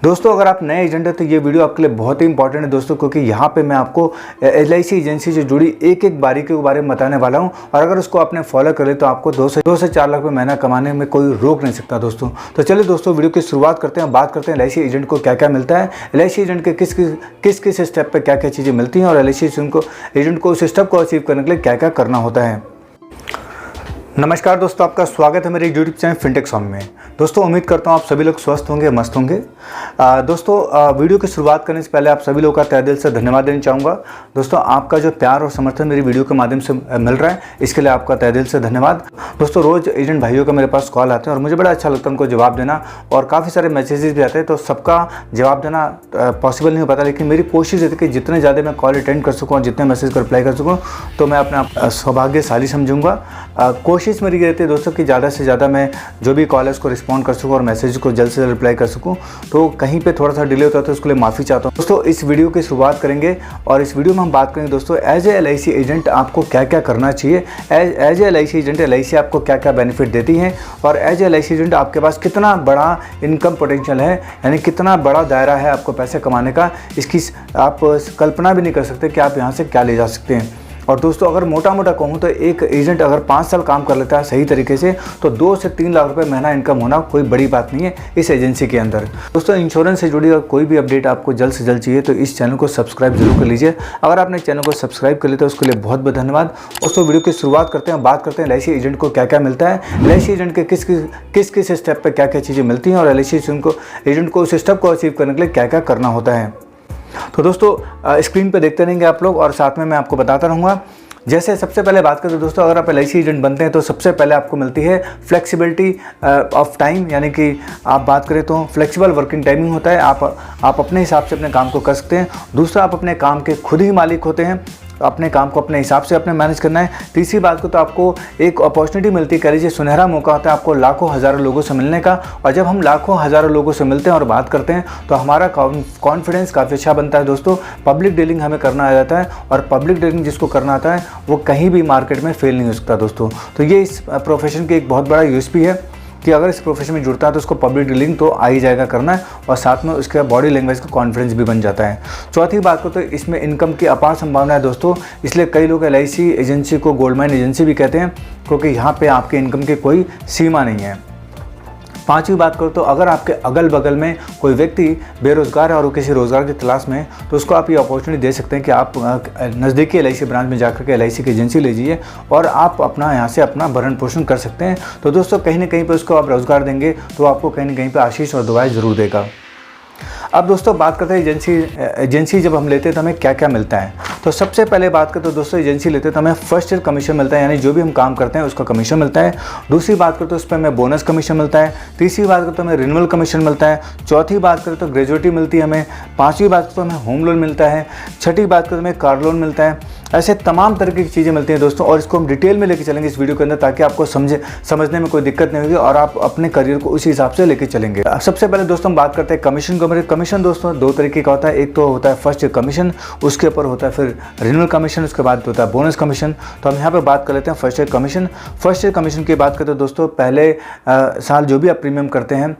दोस्तों अगर आप नए एजेंट हैं तो ये वीडियो आपके लिए बहुत ही इंपॉर्टेंट है दोस्तों, क्योंकि यहाँ पे मैं आपको LIC एजेंसी से जुड़ी एक एक बारीकी के बारे में बताने वाला हूँ। और अगर उसको आपने फॉलो कर ले तो आपको 2 से 4 लाख रुपये महीना कमाने में कोई रोक नहीं सकता दोस्तों। तो चलिए दोस्तों वीडियो की शुरुआत करते हैं, बात करते हैं LIC एजेंट को क्या क्या मिलता है, LIC एजेंट के किस किस स्टेप पर क्या क्या चीज़ें मिलती हैं और LIC एजेंट को उस स्टेप को अचीव करने के लिए क्या क्या करना होता है। नमस्कार दोस्तों, आपका स्वागत है मेरे यूट्यूब चैनल फिनटेक सॉन्ग में। दोस्तों उम्मीद करता हूँ आप सभी लोग स्वस्थ होंगे, मस्त होंगे। दोस्तों वीडियो की शुरुआत करने से पहले आप सभी लोगों का तहे दिल से धन्यवाद देना चाहूँगा। दोस्तों आपका जो प्यार और समर्थन मेरी वीडियो के माध्यम से मिल रहा है, इसके लिए आपका तहे दिल से धन्यवाद। दोस्तों रोज़ एजेंट भाइयों का मेरे पास कॉल आते हैं और मुझे बड़ा अच्छा लगता है उनको जवाब देना, और काफ़ी सारे मैसेजेस भी आते हैं, तो सबका जवाब देना पॉसिबल नहीं हो पाता। लेकिन मेरी कोशिश रहती है कि जितने ज़्यादा मैं कॉल अटेंड कर सकूँ और जितने मैसेज को रिप्लाई कर सकूँ तो मैं अपना सौभाग्यशाली समझूंगा। कोशिश मेरी रहती है दोस्तों कि ज़्यादा से ज़्यादा मैं जो भी कॉल है उसको रिस्पॉन्ड कर सकूँ और मैसेज को जल्द से जल्द रिप्लाई कर सकूँ। तो कहीं पे थोड़ा सा डिले होता है तो उसके लिए माफ़ी चाहता हूँ। दोस्तों इस वीडियो की शुरुआत करेंगे और इस वीडियो में हम बात करेंगे दोस्तों एज ए LIC एजेंट आपको क्या क्या करना चाहिए, as a LIC agent LIC आपको क्या क्या बेनिफिट देती है, और एज ए LIC एजेंट आपके पास कितना बड़ा इनकम पोटेंशियल है, यानी कितना बड़ा दायरा है आपको पैसे कमाने का, इसकी आप कल्पना भी नहीं कर सकते कि आप यहाँ से क्या ले जा सकते हैं। और दोस्तों अगर मोटा मोटा कहूँ तो एक एजेंट अगर 5 साल काम कर लेता है सही तरीके से तो 2 से 3 लाख रुपए महीना इनकम होना कोई बड़ी बात नहीं है इस एजेंसी के अंदर। दोस्तों इंश्योरेंस से जुड़ी कोई भी अपडेट आपको जल्द से जल्द चाहिए तो इस चैनल को सब्सक्राइब जरूर कर लीजिए। अगर आपने चैनल को सब्सक्राइब कर लिया तो उसके लिए बहुत बहुत धन्यवाद। दोस्तों वीडियो की शुरुआत करते हैं, बात करते हैं LIC एजेंट को क्या क्या मिलता है, LIC एजेंट के किस स्टेप पर क्या क्या चीज़ें मिलती हैं और LIC एजेंट को उस स्टेप को अचीव करने के लिए क्या क्या करना होता है। तो दोस्तों स्क्रीन पे देखते रहेंगे आप लोग और साथ में मैं आपको बताता रहूँगा। जैसे सबसे पहले बात करें तो दोस्तों अगर आप LIC एजेंट बनते हैं तो सबसे पहले आपको मिलती है फ्लेक्सिबिलिटी ऑफ टाइम, यानी कि आप बात करें तो फ्लेक्सिबल वर्किंग टाइमिंग होता है। आप अपने हिसाब से अपने काम को कर सकते हैं। दूसरा, आप अपने काम के खुद ही मालिक होते हैं, अपने काम को अपने हिसाब से अपने मैनेज करना है। तीसरी बात को तो आपको एक अपॉर्चुनिटी मिलती है, कह लीजिए सुनहरा मौका होता है आपको लाखों हज़ारों लोगों से मिलने का। और जब हम लाखों हज़ारों लोगों से मिलते हैं और बात करते हैं तो हमारा कॉन्फिडेंस काफ़ी अच्छा बनता है दोस्तों। पब्लिक डीलिंग हमें करना आ जाता है और पब्लिक डीलिंग जिसको करना आता है वो कहीं भी मार्केट में फेल नहीं हो सकता दोस्तों। तो ये इस प्रोफेशन की एक बहुत बड़ा USP है कि अगर इस प्रोफेशन में जुड़ता है तो उसको पब्लिक डीलिंग तो आ ही जाएगा करना है, और साथ में उसके बॉडी लैंग्वेज का कॉन्फिडेंस भी बन जाता है। चौथी बात को तो इसमें इनकम की अपार संभावना है दोस्तों, इसलिए कई लोग LIC एजेंसी को गोल्ड माइन एजेंसी भी कहते हैं, क्योंकि यहाँ पे आपके इनकम की कोई सीमा नहीं है। पांचवी बात करो तो अगर आपके अगल बगल में कोई व्यक्ति बेरोजगार है और वो किसी रोज़गार की तलाश में है तो उसको आप ये अपॉर्चुनिटी दे सकते हैं कि आप नज़दीकी LIC ब्रांच में जाकर के LIC की एजेंसी लीजिए और आप अपना यहाँ से अपना भरण पोषण कर सकते हैं। तो दोस्तों कहीं ना कहीं पे उसको आप रोज़गार देंगे तो आपको कहीं ना कहीं पे आशीष और दुआएं ज़रूर देगा। अब दोस्तों बात करते हैं एजेंसी जब हम लेते हैं तो हमें क्या क्या मिलता है। तो सबसे पहले बात करें तो दोस्तों एजेंसी लेते हैं तो हमें फर्स्ट ईयर कमीशन मिलता है, यानी जो भी हम काम करते हैं उसका कमीशन मिलता है। दूसरी बात करें तो उस पर हमें बोनस कमीशन मिलता है। तीसरी बात करें तो हमें रिन्यूअल कमीशन मिलता है। चौथी बात करें तो ग्रेजुएटी मिलती है हमें। पाँचवीं बात करें तो हमें होम लोन मिलता है। छठी बात करें तो हमें कार लोन मिलता है। ऐसे तमाम तरह की चीज़ें मिलती हैं दोस्तों, और इसको हम डिटेल में लेके चलेंगे इस वीडियो के अंदर ताकि आपको समझने में कोई दिक्कत नहीं होगी और आप अपने करियर को उसी हिसाब से लेके चलेंगे। सबसे पहले दोस्तों हम बात करते हैं कमीशन को। कमीशन दोस्तों 2 तरीके का होता है, एक तो होता है फर्स्ट ईयर कमीशन, उसके ऊपर होता है फिर रिन्यूअल कमीशन, उसके बाद होता है बोनस कमीशन। तो हम यहाँ पे बात कर लेते हैं first year commission. First year commission की बात करते हैं दोस्तों, पहले साल जो भी आप प्रीमियम करते हैं,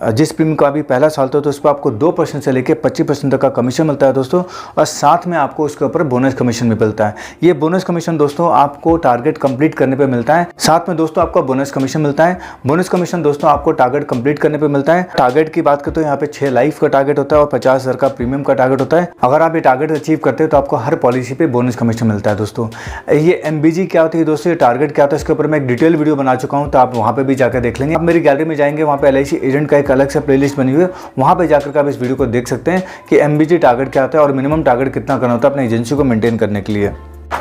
जिस प्रीमियम का अभी पहला साल तो उस पर आपको 2% से लेकर 25% तक का कमीशन मिलता है दोस्तों, और साथ में आपको उसके ऊपर बोनस कमीशन भी मिलता है। ये बोनस कमीशन दोस्तों आपको टारगेट कंप्लीट करने पे मिलता है। साथ में दोस्तों आपको बोनस कमीशन मिलता है। बोनस कमीशन दोस्तों आपको टारगेट कंप्लीट करने पे मिलता है। टारगेट की बात करें तो यहाँ पे 6 लाइफ का टारगेट होता है और 50,000 का प्रीमियम का टारगेट होता है। अगर आप ये टारगेट अचीव करते हैं तो आपको हर पॉलिसी पे बोनस कमीशन मिलता है दोस्तों। ये MBG क्या होती है दोस्तों, ये टारगेट क्या होता है, इसके ऊपर मैं एक डिटेल वीडियो बना चुका हूँ, तो आप वहाँ पे भी जाकर देख लेंगे। आप मेरी गैलरी में जाएंगे, वहाँ पे LIC एजेंट का एक अलग से प्लेलिस्ट बनी हुई है, वहाँ पे जाकर के आप इस वीडियो को देख सकते हैं कि MBG टारगेट क्या होता है और मिनिमम टारगेट कितना करना होता है अपनी एजेंसी को मेंटेन करने के लिए।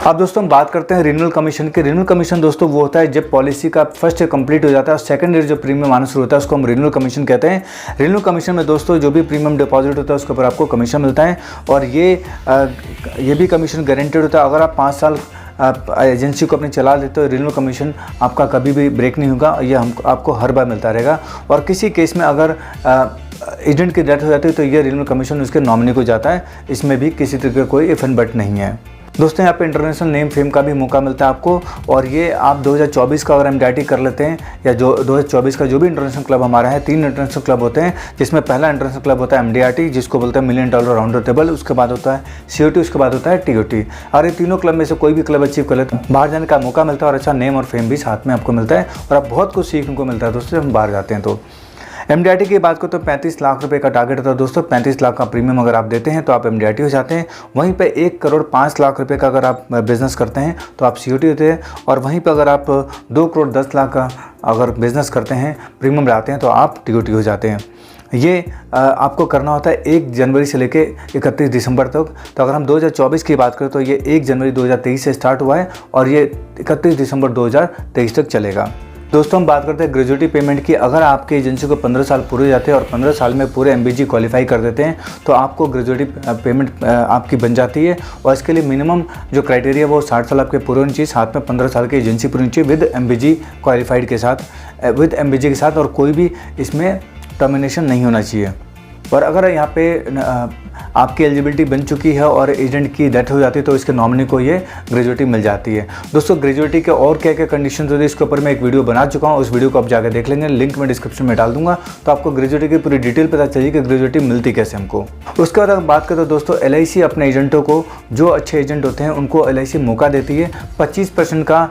अब दोस्तों हम बात करते हैं रिन्यूअल कमीशन की। रिन्यूअल कमीशन दोस्तों वो होता है जब पॉलिसी का फर्स्ट ईयर कंप्लीट हो जाता है और सेकंड ईयर जो प्रीमियम आना शुरू होता है उसको हम रिन्यूअल कमीशन कहते हैं। रिन्यूअल कमीशन में दोस्तों जो भी प्रीमियम डिपॉजिट होता है उसके ऊपर आपको कमीशन मिलता है, और ये भी कमीशन गारंटेड होता है। अगर आप 5 साल एजेंसी को अपनी चला लेते हो, रिन्यूअल कमीशन आपका कभी भी ब्रेक नहीं होगा, ये आपको हर बार मिलता रहेगा। और किसी केस में अगर एजेंट की डेथ हो जाती है तो ये रिन्यूअल कमीशन उसके नॉमिनी को जाता है, इसमें भी किसी तरह का कोई इफ एंड बट नहीं है। दोस्तों यहाँ पे इंटरनेशनल नेम फेम का भी मौका मिलता है आपको, और ये आप 2024 का अगर MDRT कर लेते हैं या जो 2024 का जो भी इंटरनेशनल क्लब हमारा है, 3 इंटरनेशनल क्लब होते हैं, जिसमें पहला इंटरनेशनल क्लब होता है MDRT जिसको बोलते हैं $1 मिलियन राउंडर टेबल, उसके बाद होता है COT, उसके बाद होता है TOT। और ये तीनों क्लब में से कोई भी क्लब अचीव कर लेते हैं, बाहर जाने का मौका मिलता है और अच्छा नेम और फेम भी साथ में आपको मिलता है, और आप बहुत कुछ सीखने को मिलता है दोस्तों जब हम बाहर जाते हैं। तो MDRT की बात करो तो 35 लाख रुपए का टारगेट होता है दोस्तों। 35 लाख का प्रीमियम अगर आप देते हैं तो आप MDRT हो जाते हैं। वहीं पे 1 करोड़ 5 लाख रुपए का अगर आप बिज़नेस करते हैं तो आप COT होते हैं, और वहीं पे अगर आप 2 करोड़ 10 लाख का अगर बिज़नेस करते हैं, प्रीमियम लाते हैं, तो आप TOT हो जाते हैं। ये आपको करना होता है 1 जनवरी से लेके 31 दिसंबर तक। तो अगर हम 2024 की बात करें तो ये 1 जनवरी 2023 से स्टार्ट हुआ है और ये 31 दिसंबर 2023 तक चलेगा। दोस्तों हम बात करते हैं ग्रेजुएटी पेमेंट की। अगर आपके एजेंसी को 15 साल पूरे हो जाते हैं और 15 साल में पूरे MBG क्वालिफाई कर देते हैं तो आपको ग्रेजुएटी पेमेंट आपकी बन जाती है, और इसके लिए मिनिमम जो क्राइटेरिया वो 60 साल आपके पूरे होनी चाहिए, साथ में 15 साल की एजेंसी पूरी होनी चाहिए विद MBG क्वालिफाइड के साथ, विद MBG के साथ, और कोई भी इसमें टर्मिनेशन नहीं होना चाहिए। और अगर यहाँ पे आपकी एलिजिबिलिटी बन चुकी है और एजेंट की डेथ हो जाती है तो इसके नॉमिनी को ये ग्रेजुएटी मिल जाती है। दोस्तों ग्रेजुएटी के और क्या क्या कंडीशंस होती है इसके ऊपर मैं एक वीडियो बना चुका हूँ, उस वीडियो को आप जाकर देख लेंगे, लिंक मैं डिस्क्रिप्शन में डाल दूंगा, तो आपको ग्रेजुएटी की पूरी डिटेल पता चलिए कि ग्रेजुएटी मिलती कैसे हमको। उसके बाद अगर बात करें तो दोस्तों LIC अपने एजेंटों को, जो अच्छे एजेंट होते हैं उनको LIC मौका देती है। 25% का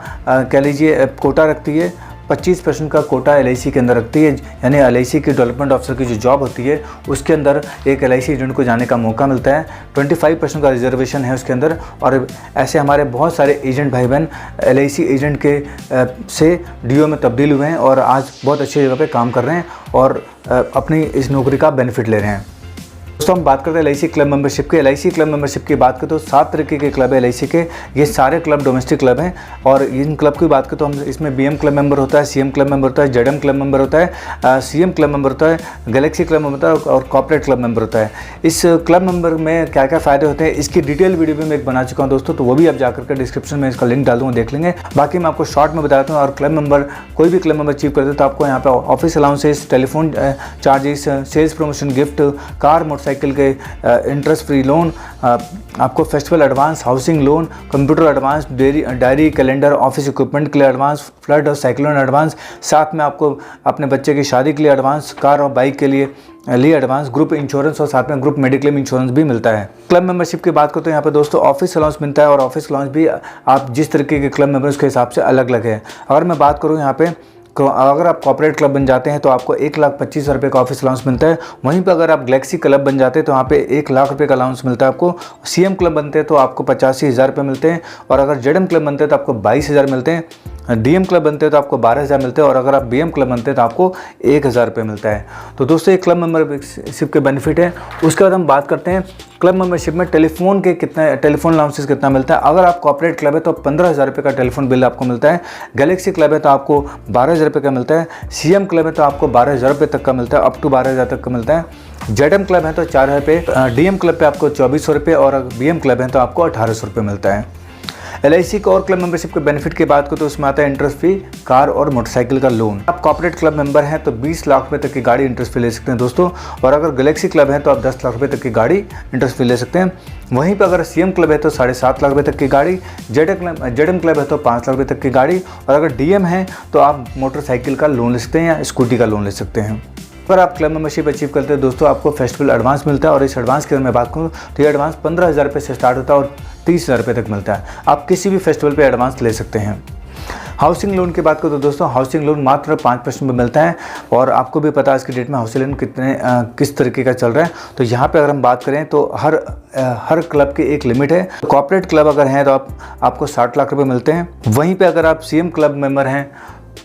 कह लीजिए कोटा रखती है, 25% का कोटा LIC के अंदर रखती है, यानी LIC की डेवलपमेंट ऑफिसर की जो जॉब होती है उसके अंदर एक LIC एजेंट को जाने का मौका मिलता है। 25% का रिजर्वेशन है उसके अंदर, और ऐसे हमारे बहुत सारे एजेंट भाई बहन LIC एजेंट के से DO में तब्दील हुए हैं और आज बहुत अच्छी जगह पे काम कर रहे हैं और अपनी इस नौकरी का बेनिफिट ले रहे हैं। दोस्तों हम बात करते हैं LIC क्लब मेंबरशिप के। LIC क्लब मेंबरशिप की बात करें तो 7 तरीके के क्लब है LIC के। ये सारे क्लब डोमेस्टिक क्लब हैं, और इन क्लब की बात करें तो हम इसमें BM क्लब मेंबर होता है, CM क्लब मेंबर होता है, ZM क्लब मेंबर होता है, CM क्लब मेंबर होता है, गैलेक्सी क्लब मेंबर होता है और कॉर्पोरेट क्लब मेंबर होता है। इस क्लब मेंबर में क्या क्या फ़ायदे होते हैं इसकी डिटेल वीडियो भी मैं एक बना चुका हूँ दोस्तों, तो वो भी आप जाकर के डिस्क्रिप्शन में इसका लिंक डाल दूँगा, देख लेंगे। बाकी मैं आपको शॉर्ट में बताता हूँ। और क्लब मेंबर कोई भी क्लब मेंबर अचीव करते तो आपको यहाँ पे office allowances, telephone charges, sales promotion gift, car motorcycle के इंटरेस्ट फ्री लोन, आपको festival advance, housing loan, computer advance, diary calendar, office equipment के लिए एडवांस, फ्लड और साइक्लोन एडवांस, साथ में आपको अपने बच्चे की शादी के लिए एडवांस, कार और बाइक के लिए एडवांस, ग्रुप इंश्योरेंस और साथ में ग्रुप मेडिक्लेम इंश्योरेंस भी मिलता है। क्लब मेंबरशिप की बात करो तो यहाँ पे दोस्तों ऑफिस अलाउंस मिलता है, और ऑफिस अलाउंस भी आप जिस तरीके के क्लब मेंबर उसके हिसाब से अलग अलग है। अगर मैं बात करूँ यहाँ पे अगर आप कॉर्पोरेट क्लब बन जाते हैं तो आपको 1,25,000 रुपये का ऑफिस अलाउंस मिलता है। वहीं पर अगर आप गैलेक्सी क्लब बन जाते हैं तो वहाँ पे 1 लाख रुपये का अलाउंस मिलता है आपको। CM क्लब बनते हैं तो आपको 85,000 रुपये मिलते हैं, और अगर ZM क्लब बनते हैं तो आपको 22,000 मिलते हैं, DM क्लब बनते हैं तो आपको 12,000 मिलते हैं, और अगर आप BM क्लब बनते हैं तो आपको 1,000 रुपये मिलता है। तो दोस्तों ये क्लब मेंबरशिप के बेनिफिट है। उसके बाद हम बात करते हैं क्लब मेंबरशिप में टेलीफोन के टेलीफोन अलाउंसेस कितना मिलता है। अगर आप कॉर्पोरेट क्लब है तो 15,000 रुपये का टेलीफोन बिल आपको मिलता है। गैलेक्सी क्लब है तो आपको 12,000 रुपये का मिलता है। CM क्लब है तो आपको 12,000 रुपये तक का मिलता है, अप टू 12,000 तक का मिलता है। ZM क्लब है तो 4,000 रुपये, DM क्लब पे आपको 2,400 रुपये, और BM क्लब है तो आपको 1,800 रुपये मिलता है। LIC का और क्लब मेंबरशिप के बेनिफिट की बात करो तो उसमें आता है इंटरेस्ट फ्री कार और मोटरसाइकिल का लोन। आप कॉर्पोरेट क्लब मेंबर हैं तो 20 लाख रुपए तक की गाड़ी इंटरेस्ट फ्री ले सकते हैं दोस्तों, और अगर गैलेक्सी क्लब है तो आप 10 लाख रुपए तक की गाड़ी इंटरेस्ट फ्री ले सकते हैं। वहीं पर अगर CM क्लब है तो 7.5 लाख रुपए तक की गाड़ी, ZM क्लब है तो 5 लाख रुपए तक की गाड़ी, और अगर DM है तो आप मोटरसाइकिल का लोन ले सकते हैं या स्कूटी का लोन ले सकते हैं। अगर आप क्लब मेंबरशिप अचीव करते हैं दोस्तों आपको फेस्टिवल एडवांस मिलता है, और इस एडवांस की अगर मैं बात करूँ तो ये एडवांस 15,000 रुपये से स्टार्ट होता है और 30,000 रुपये तक मिलता है। आप किसी भी फेस्टिवल पे एडवांस ले सकते हैं। हाउसिंग लोन की बात करो तो दोस्तों हाउसिंग लोन मात्र 5% में मिलता है, और आपको भी पता है आज की डेट में हाउसिंग लोन किस तरीके का चल रहा है। तो यहाँ पे अगर हम बात करें तो हर क्लब की एक लिमिट है। तो कॉर्पोरेट क्लब अगर हैं तो आपको 60 लाख रुपये मिलते हैं। वहीं पर अगर आप CM क्लब मेंबर हैं,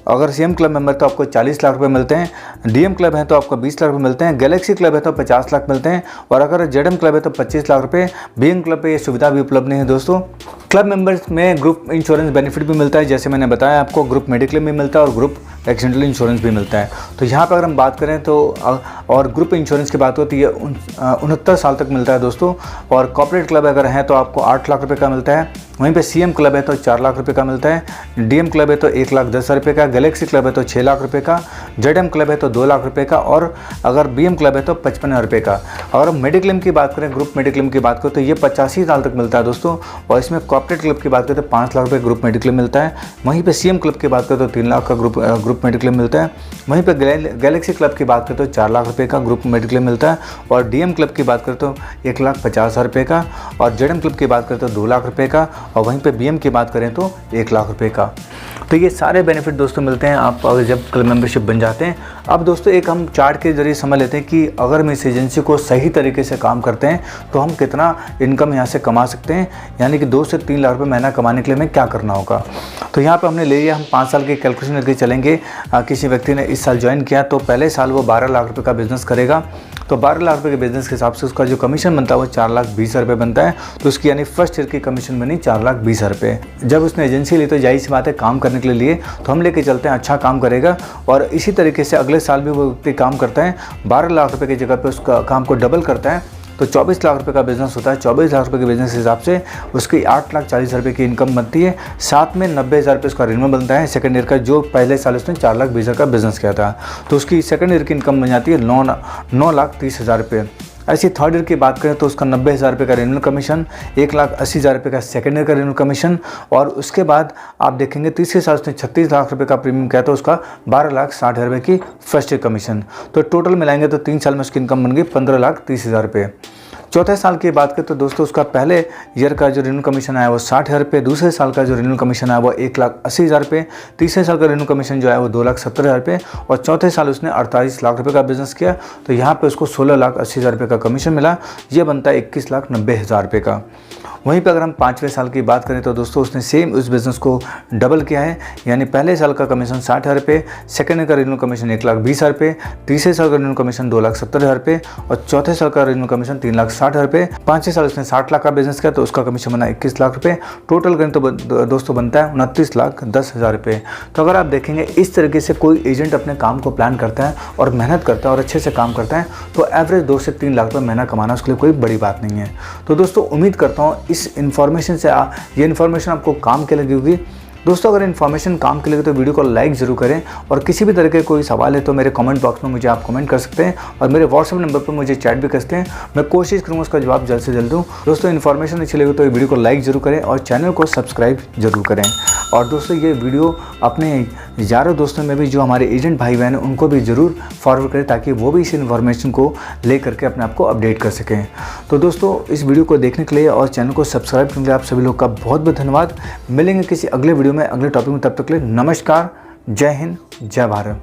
अगर CM क्लब मेंबर तो आपको 40 लाख रुपए मिलते हैं, DM क्लब है तो आपको 20 लाख रुपए मिलते हैं, गैलेक्सी क्लब है तो 50 लाख मिलते हैं, और अगर ZM क्लब है तो 25 लाख रुपए। BM क्लब पे ये सुविधा भी उपलब्ध नहीं है दोस्तों। क्लब मेंबर्स में ग्रुप इंश्योरेंस बेनिफिट भी मिलता है, जैसे मैंने बताया आपको ग्रुप मेडिक्लेम भी मिलता है और ग्रुप एक्सीडेंटल इंश्योरेंस भी मिलता है। तो यहाँ पर अगर हम बात करें तो और ग्रुप इंश्योरेंस की बात हो तो ये 69 साल तक मिलता है दोस्तों। और कॉर्पोरेट क्लब अगर है तो आपको 8 लाख रुपये का मिलता है। वहीं पे सीएम क्लब है तो 4 लाख रुपये का मिलता है। डीएम क्लब है तो 1,10,000 रुपये का। गैलेक्सी क्लब है तो 6 लाख रुपये का। जेडएम क्लब है तो 2 लाख रुपये का। और अगर बीएम क्लब है तो 55,000 रुपये का। अगर हम मेडिक्लेम की बात करें, ग्रुप मेडिक्लेम की बात करें तो ये 85 साल तक मिलता है दोस्तों। और इसमें कॉर्पोरेट क्लब की बात करें तो 5 लाख रुपये ग्रुप मेडिक्लेम मिलता है। वहीं पे सीएम क्लब की बात करें तो 3 लाख का ग्रुप मेडिक्लेम मिलता है। वहीं पे गैलेक्सी क्लब की बात करें तो 4 लाख रुपये का ग्रुप मेडिक्लेम मिलता है। और डीएम क्लब की बात करें तो 1,50,000 रुपये का। और जेडएम क्लब की बात करें तो 2 लाख रुपये का। और वहीं पे बीएम की बात करें तो 1 लाख रुपये का। तो ये सारे बेनिफिट दोस्तों मिलते हैं आप अगर जब क्लब मेंबरशिप बन जाते हैं। अब दोस्तों एक हम चार्ट के जरिए समझ लेते हैं कि अगर हम इस एजेंसी को सही तरीके से काम करते हैं तो हम कितना इनकम यहाँ से कमा सकते हैं, यानी कि 2 से 3 लाख रुपये महीना कमाने के लिए हमें क्या करना होगा। तो यहाँ पर हमने ले लिया, हम 5 साल की कैलकुलेशन करके चलेंगे। किसी व्यक्ति ने इस साल ज्वाइन किया तो पहले साल वो 12 लाख रुपये का बिजनेस करेगा। तो 12 लाख रुपये के बिजनेस के हिसाब से उसका जो कमीशन बनता है वो 4,20,000 रुपये बनता है। तो उसकी यानी फर्स्ट ईयर की कमीशन बनी 4,20,000 रुपये। जब उसने एजेंसी ली तो जाहिर सी बात है काम करने के लिए तो हम लेके चलते हैं अच्छा काम करेगा। और इसी तरीके से अगले साल भी वो व्यक्ति काम करता है, 12 लाख रुपये की जगह पे उसका काम को डबल करता है तो 24 लाख रुपये का बिजनेस होता है। 24 लाख रुपये के बिजनेस के हिसाब से उसकी 8,40,000 रुपये की इनकम बनती है। साथ में 90,000 रुपये उसका रिन्यूअल बनता है सेकंड ईयर का, जो पहले साल उसने 4,20,000 का बिजनेस किया था। तो उसकी सेकंड ईयर की इनकम बन जाती है 9,30,000 रुपये। ऐसी थर्ड ईयर की बात करें तो उसका 90,000 रुपये का रिन्यूअल कमीशन, 1,80,000 रुपये का सेकंड ईयर का रिन्यूअल कमीशन। और उसके बाद आप देखेंगे तीसरे साल उसने 36 लाख रुपये का प्रीमियम किया तो उसका 12,60,000 रुपये की फर्स्ट ईयर कमीशन। तो टोटल मिलाएंगे तो 3 साल में उसकी इनकम बन गई 15,30,000 रुपये। चौथे साल की बात करें तो दोस्तों उसका पहले ईयर का जो रिन्यूअल कमीशन आया वो 60,000 रुपये, दूसरे साल का जो रिन्यूअल कमीशन आया वो 1,80,000 रुपये, तीसरे साल का रिन्यूअल कमीशन जो है वो 2,70,000 रुपये। और चौथे साल उसने 48 लाख रुपये का बिजनेस किया तो यहाँ पे उसको 16,80,000 रुपये का कमीशन मिला। ये बनता है 21,90,000 रुपये का। वहीं पर अगर हम 5वें साल की बात करें तो दोस्तों उसने सेम उस बिज़नेस को डबल किया है, यानी पहले साल का कमीशन 60,000 रुपये, सेकेंड ईयर का रिन्यूअल कमीशन 1,20,000 रुपये, तीसरे साल का रिन्यूअल कमीशन 2,70,000 रुपये और चौथे साल का रिन्यूअल कमीशन 3,60,000 रुपये। 5वें साल उसने 60 लाख का बिजनेस किया तो उसका कमीशन बना 21 लाख रुपये। टोटल करें तो दोस्तों बनता है 29,10,000 रुपये। तो अगर आप देखेंगे इस तरीके से कोई एजेंट अपने काम को प्लान करता है और मेहनत करता है और अच्छे से काम करता है तो एवरेज 2 से 3 लाख रुपये महीना कमाना उसके लिए कोई बड़ी बात नहीं है। तो दोस्तों उम्मीद करता हूँ इस इन्फॉर्मेशन से ये इन्फॉर्मेशन आपको काम के लगी होगी। दोस्तों अगर इन्फॉर्मेशन काम के लगे तो वीडियो को लाइक ज़रूर करें। और किसी भी तरह के कोई सवाल है तो मेरे कमेंट बॉक्स में मुझे आप कमेंट कर सकते हैं और मेरे व्हाट्सएप नंबर पर मुझे चैट भी कर सकते हैं। मैं कोशिश करूँगा उसका जवाब जल्द से जल्द दूँ। दोस्तों इन्फॉर्मेशन अच्छी लगे तो ये वीडियो को लाइक ज़रूर करें और चैनल को सब्सक्राइब जरूर करें। और दोस्तों ये वीडियो अपने यारों दोस्तों में भी जो हमारे एजेंट भाई बहन हैं उनको भी ज़रूर फॉरवर्ड करें ताकि वो भी इस इन्फॉर्मेशन को ले करके अपने आप को अपडेट कर सकें। तो दोस्तों इस वीडियो को देखने के लिए और चैनल को सब्सक्राइब करने के लिए आप सभी लोग का बहुत बहुत धन्यवाद। मिलेंगे किसी अगले वीडियो में अगले टॉपिक में, तब तक के लिए नमस्कार, जय हिंद, जय भारत।